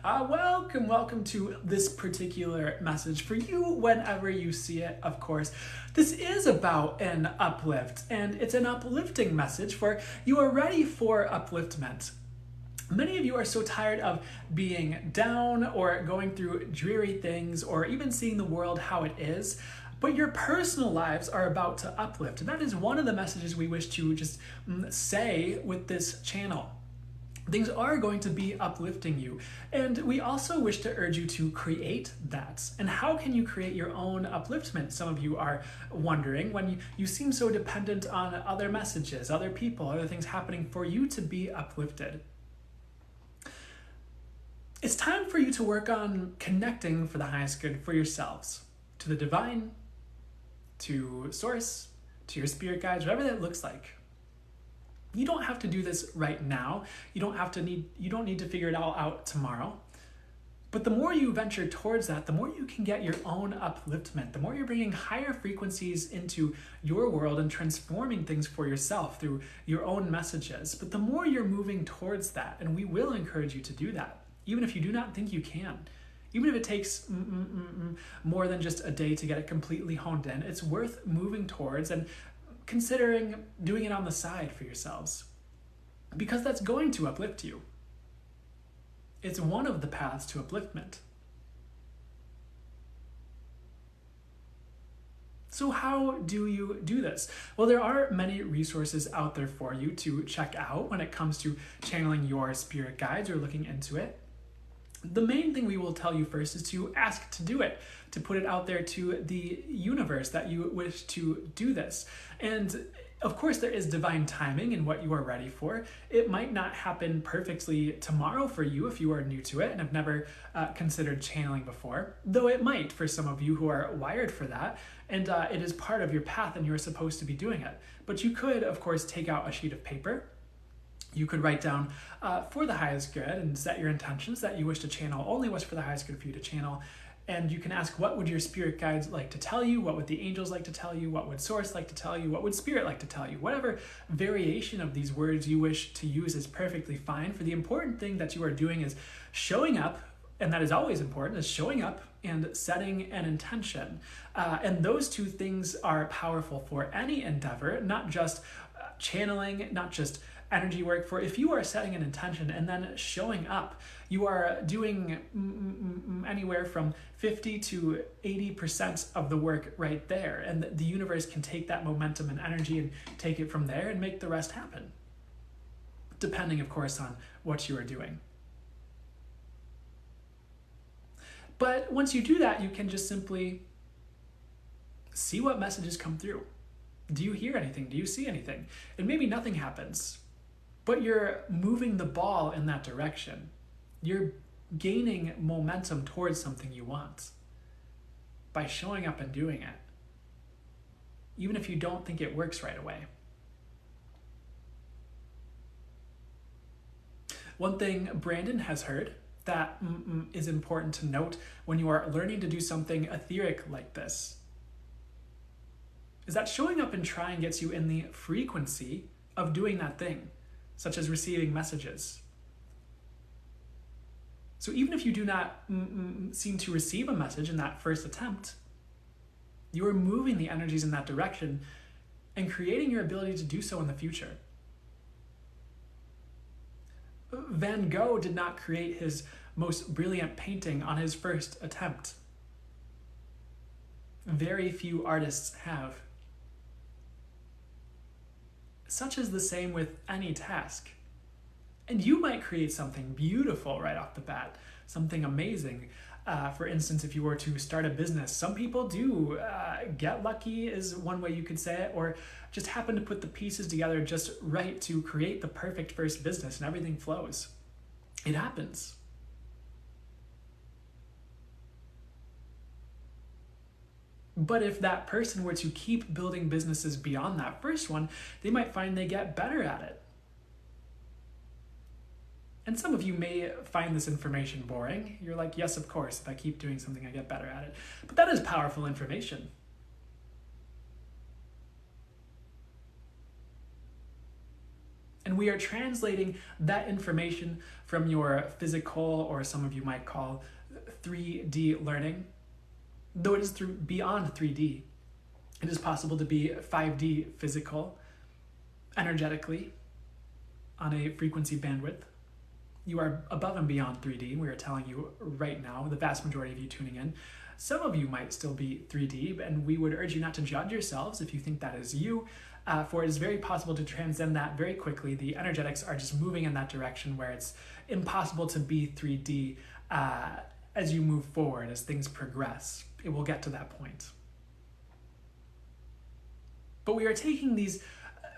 Welcome to this particular message for you whenever you see it, of course. This is about an uplift, and it's an uplifting message for you are ready for upliftment. Many of you are so tired of being down or going through dreary things or even seeing the world how it is, but your personal lives are about to uplift. And that is one of the messages we wish to just say with this channel. Things are going to be uplifting you. And we also wish to urge you to create that. And how can you create your own upliftment? Some of you are wondering when you seem so dependent on other messages, other people, other things happening for you to be uplifted. It's time for you to work on connecting for the highest good for yourselves, to the divine, to source, to your spirit guides, whatever that looks like. You don't have to do this right now. You don't need to figure it all out tomorrow. But the more you venture towards that, the more you can get your own upliftment, the more you're bringing higher frequencies into your world and transforming things for yourself through your own messages. But the more you're moving towards that, and we will encourage you to do that, even if you do not think you can, even if it takes more than just a day to get it completely honed in, it's worth moving towards and considering doing it on the side for yourselves, because that's going to uplift you. It's one of the paths to upliftment. So how do you do this? Well, there are many resources out there for you to check out when it comes to channeling your spirit guides or looking into it. The main thing we will tell you first is to ask to do it, to put it out there to the universe that you wish to do this. And of course, there is divine timing in what you are ready for. It might not happen perfectly tomorrow for you if you are new to it and have never considered channeling before, though it might for some of you who are wired for that, and it is part of your path and you're supposed to be doing it. But you could, of course, take out a sheet of paper. You could write down for the highest good and set your intentions that you wish to channel, only what's for the highest good for you to channel. And you can ask, what would your spirit guides like to tell you? What would the angels like to tell you? What would source like to tell you? What would spirit like to tell you? Whatever variation of these words you wish to use is perfectly fine. For the important thing that you are doing is showing up, and that is always important, is showing up and setting an intention. And those two things are powerful for any endeavor, not just channeling, not just energy work. For if you are setting an intention and then showing up, you are doing anywhere from 50 to 80% of the work right there. And the universe can take that momentum and energy and take it from there and make the rest happen. Depending, of course, on what you are doing. But once you do that, you can just simply see what messages come through. Do you hear anything? Do you see anything? And maybe nothing happens, but you're moving the ball in that direction. You're gaining momentum towards something you want by showing up and doing it, even if you don't think it works right away. One thing Brandon has heard that is important to note when you are learning to do something etheric like this is that showing up and trying gets you in the frequency of doing that thing, such as receiving messages. So even if you do not seem to receive a message in that first attempt, you are moving the energies in that direction and creating your ability to do so in the future. Van Gogh did not create his most brilliant painting on his first attempt. Very few artists have. Such is the same with any task. And you might create something beautiful right off the bat, something amazing. For instance, if you were to start a business, some people do get lucky is one way you could say it, or just happen to put the pieces together just right to create the perfect first business and everything flows. It happens. But if that person were to keep building businesses beyond that first one, they might find they get better at it. And some of you may find this information boring. You're like, yes, of course, if I keep doing something, I get better at it. But that is powerful information. And we are translating that information from your physical, or some of you might call 3D learning, though it is beyond 3D. It is possible to be 5D physical, energetically, on a frequency bandwidth. You are above and beyond 3D. We are telling you right now, the vast majority of you tuning in. Some of you might still be 3D, and we would urge you not to judge yourselves if you think that is you, for it is very possible to transcend that very quickly. The energetics are just moving in that direction where it's impossible to be 3D as you move forward, as things progress. It will get to that point. But we are taking these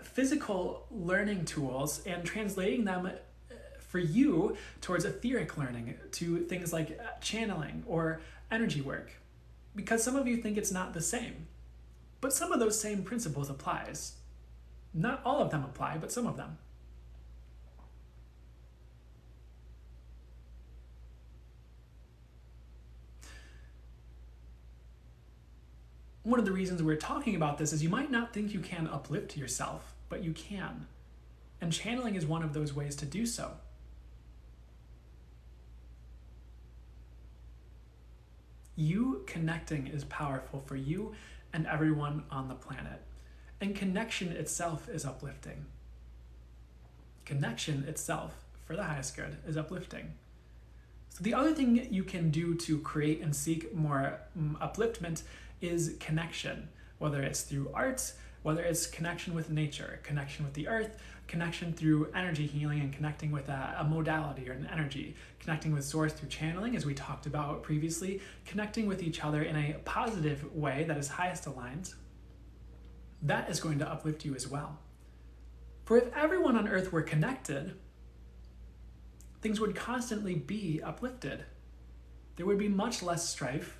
physical learning tools and translating them for you towards etheric learning, to things like channeling or energy work, because some of you think it's not the same. But some of those same principles applies. Not all of them apply, but some of them. One of the reasons we're talking about this is you might not think you can uplift yourself, but you can. And channeling is one of those ways to do so. You connecting is powerful for you and everyone on the planet. And connection itself is uplifting. Connection itself, for the highest good, is uplifting. So the other thing you can do to create and seek more upliftment is connection, whether it's through art, whether it's connection with nature, connection with the earth, connection through energy healing and connecting with a modality or an energy, connecting with source through channeling, as we talked about previously, connecting with each other in a positive way that is highest aligned. That is going to uplift you as well. For if everyone on earth were connected, things would constantly be uplifted. There would be much less strife,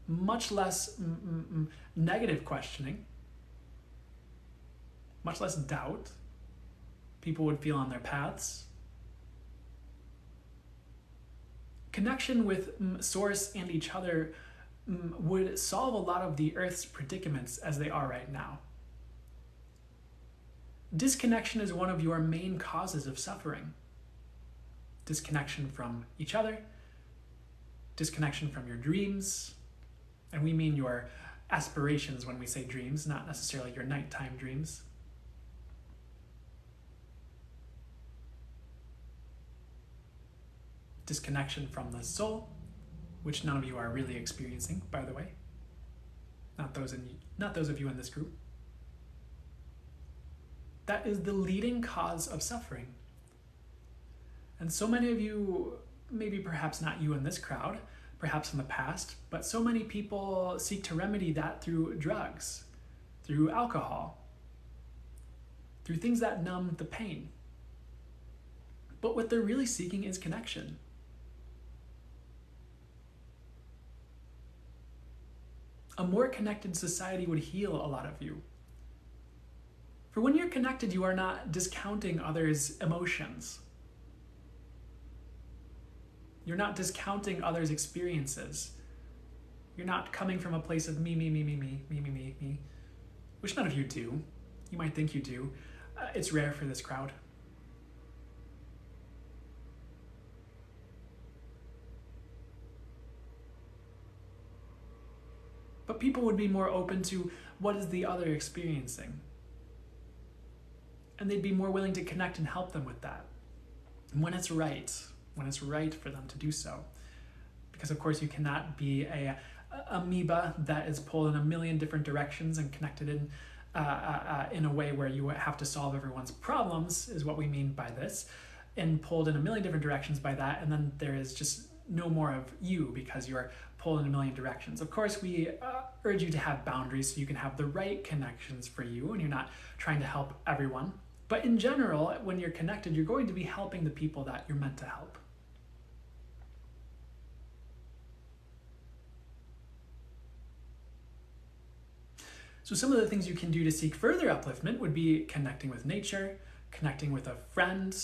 much less negative questioning, much less doubt. People would feel on their paths. Connection with source and each other would solve a lot of the earth's predicaments as they are right now. Disconnection is one of your main causes of suffering. Disconnection from each other, disconnection from your dreams, and we mean your aspirations when we say dreams, not necessarily your nighttime dreams. Disconnection from the soul, which none of you are really experiencing, by the way. Not those of you in this group. That is the leading cause of suffering. And so many of you, maybe perhaps not you in this crowd, perhaps in the past, but so many people seek to remedy that through drugs, through alcohol, through things that numb the pain. But what they're really seeking is connection. A more connected society would heal a lot of you. For when you're connected, you are not discounting others' emotions. You're not discounting others' experiences. You're not coming from a place of me, which none of you do. You might think you do. It's rare for this crowd. But people would be more open to what is the other experiencing. And they'd be more willing to connect and help them with that. When it's right for them to do so. Because of course you cannot be a amoeba that is pulled in a million different directions and connected in a way where you have to solve everyone's problems, is what we mean by this, and pulled in a million different directions by that, and then there is just no more of you because you're pulled in a million directions. Of course, we urge you to have boundaries so you can have the right connections for you and you're not trying to help everyone. But in general, when you're connected, you're going to be helping the people that you're meant to help. So some of the things you can do to seek further upliftment would be connecting with nature, connecting with a friend,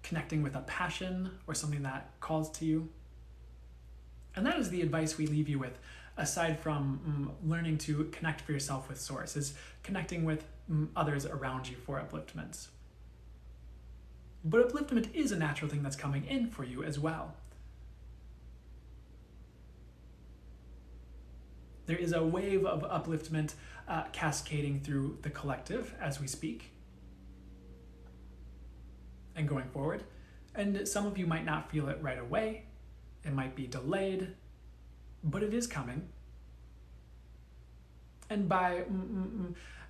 connecting with a passion or something that calls to you. And that is the advice we leave you with, aside from learning to connect for yourself with source, is connecting with others around you for upliftment. But upliftment is a natural thing that's coming in for you as well. There is a wave of upliftment cascading through the collective as we speak and going forward. And some of you might not feel it right away. It might be delayed, but it is coming. And by,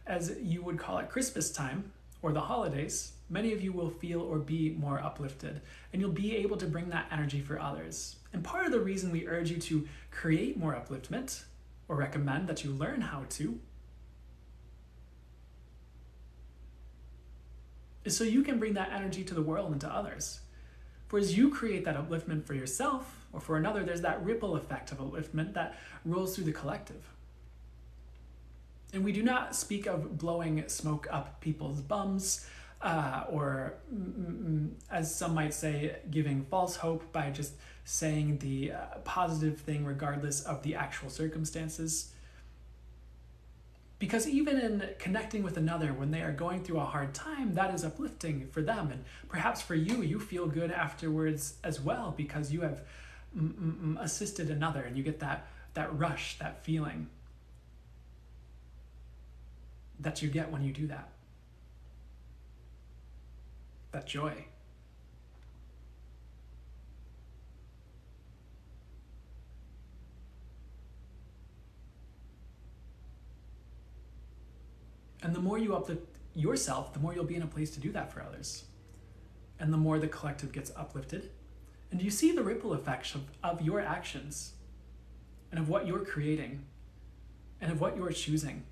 as you would call it, Christmas time or the holidays, many of you will feel or be more uplifted, and you'll be able to bring that energy for others. And part of the reason we urge you to create more upliftment, or recommend that you learn how to, is so you can bring that energy to the world and to others. For as you create that upliftment for yourself or for another, there's that ripple effect of upliftment that rolls through the collective. And we do not speak of blowing smoke up people's bums or, as some might say, giving false hope by just saying the positive thing regardless of the actual circumstances. Because even in connecting with another when they are going through a hard time, that is uplifting for them. And perhaps for you, you feel good afterwards as well because you have assisted another and you get that rush, that feeling that you get when you do that. That joy. And the more you uplift yourself, the more you'll be in a place to do that for others. And the more the collective gets uplifted. And you see the ripple effects of your actions and of what you're creating and of what you're choosing.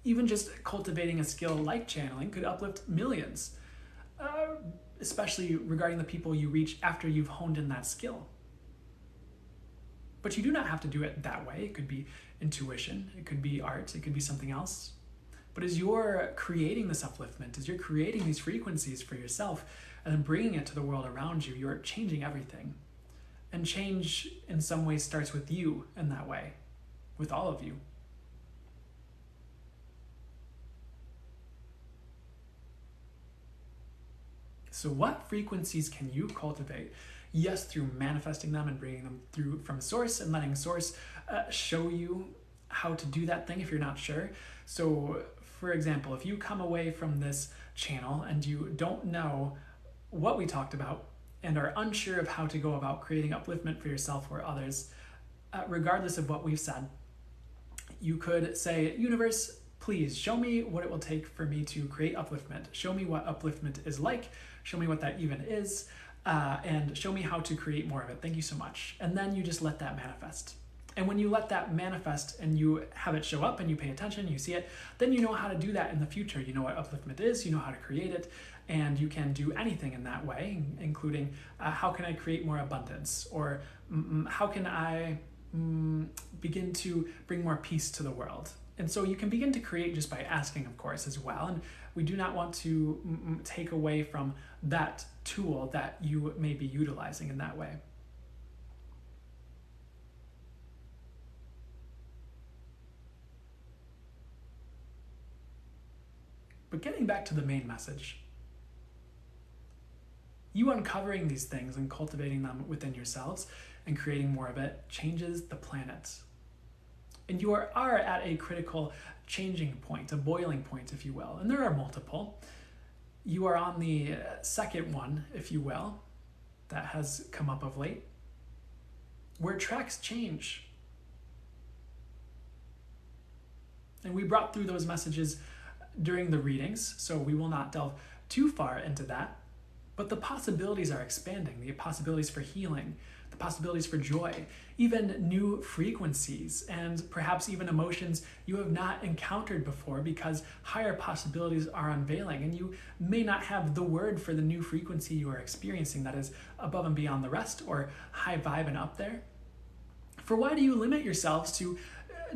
Even just cultivating a skill like channeling could uplift millions, especially regarding the people you reach after you've honed in that skill. But you do not have to do it that way. It could be intuition, it could be art, it could be something else. But as you're creating this upliftment, as you're creating these frequencies for yourself and then bringing it to the world around you, you're changing everything. And change in some ways starts with you in that way, with all of you. So what frequencies can you cultivate? Yes, through manifesting them and bringing them through from source and letting source show you how to do that thing if you're not sure. So for example, if you come away from this channel and you don't know what we talked about and are unsure of how to go about creating upliftment for yourself or others, regardless of what we've said, you could say, universe, please show me what it will take for me to create upliftment. Show me what upliftment is like. Show me what that even is. And show me how to create more of it. Thank you so much. And then you just let that manifest. And when you let that manifest and you have it show up and you pay attention, you see it, then you know how to do that in the future. You know what upliftment is, you know how to create it, and you can do anything in that way, including how can I create more abundance? Or how can I begin to bring more peace to the world? And so you can begin to create just by asking, of course, as well. And we do not want to take away from that tool that you may be utilizing in that way. But getting back to the main message, you uncovering these things and cultivating them within yourselves and creating more of it changes the planet. And you are at a critical changing point, a boiling point, if you will. And there are multiple. You are on the second one, if you will, that has come up of late, where tracks change. And we brought through those messages during the readings, so we will not delve too far into that. But the possibilities are expanding, the possibilities for healing, the possibilities for joy, even new frequencies, and perhaps even emotions you have not encountered before because higher possibilities are unveiling, and you may not have the word for the new frequency you are experiencing that is above and beyond the rest or high vibe and up there. For why do you limit yourselves to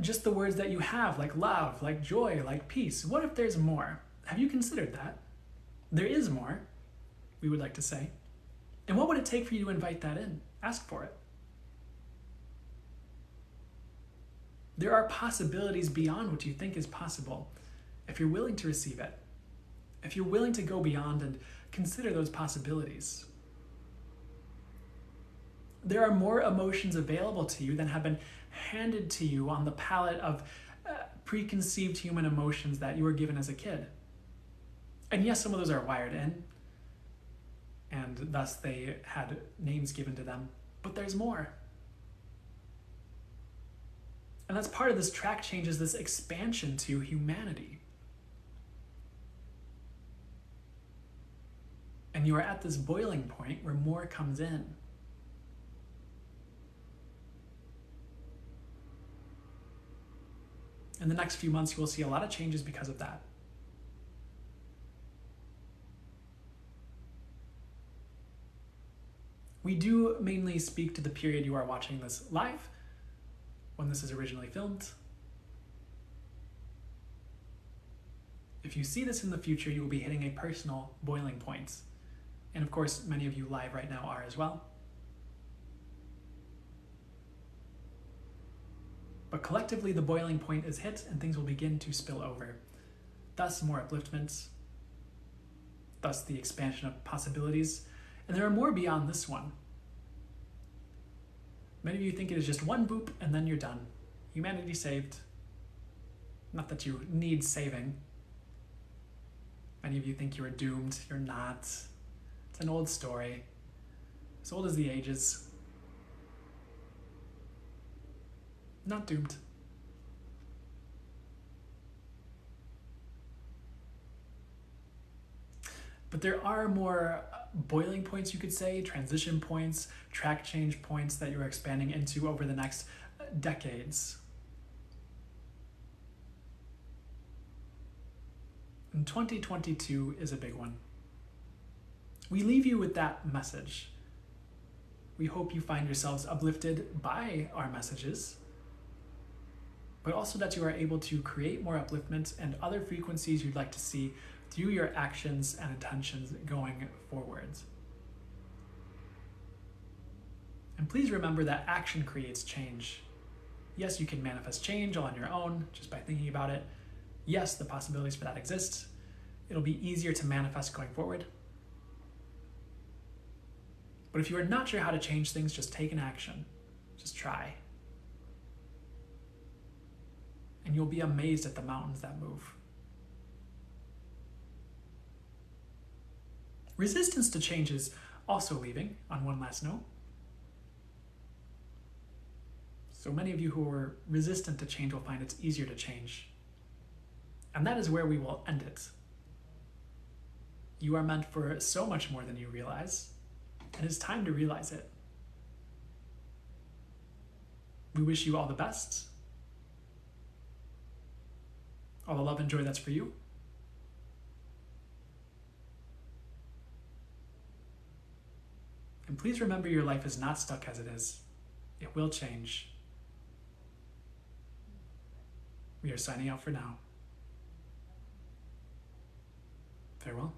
just the words that you have, like love, like joy, like peace? What if there's more? Have you considered that? There is more, we would like to say. And what would it take for you to invite that in? Ask for it. There are possibilities beyond what you think is possible if you're willing to receive it, if you're willing to go beyond and consider those possibilities. There are more emotions available to you than have been handed to you on the palette of preconceived human emotions that you were given as a kid. And yes, some of those are wired in, and thus they had names given to them, but there's more. And that's part of this track change, is this expansion to humanity. And you are at this boiling point where more comes in. In the next few months, you will see a lot of changes because of that. We do mainly speak to the period you are watching this live, when this is originally filmed. If you see this in the future, you will be hitting a personal boiling point. And of course, many of you live right now are as well. But collectively, the boiling point is hit and things will begin to spill over. Thus, more upliftment. Thus, the expansion of possibilities. And there are more beyond this one. Many of you think it is just one boop and then you're done. Humanity saved. Not that you need saving. Many of you think you are doomed. You're not. It's an old story. As old as the ages. Not doomed. But there are more boiling points, you could say, transition points, track change points that you're expanding into over the next decades. And 2022 is a big one. We leave you with that message. We hope you find yourselves uplifted by our messages, but also that you are able to create more upliftment and other frequencies you'd like to see through your actions and intentions going forwards. And please remember that action creates change. Yes, you can manifest change all on your own just by thinking about it. Yes, the possibilities for that exist. It'll be easier to manifest going forward. But if you are not sure how to change things, just take an action. Just try. And you'll be amazed at the mountains that move. Resistance to change is also leaving, on one last note. So many of you who are resistant to change will find it's easier to change. And that is where we will end it. You are meant for so much more than you realize, and it's time to realize it. We wish you all the best, all the love and joy that's for you. And please remember, your life is not stuck as it is. It will change. We are signing out for now. Farewell.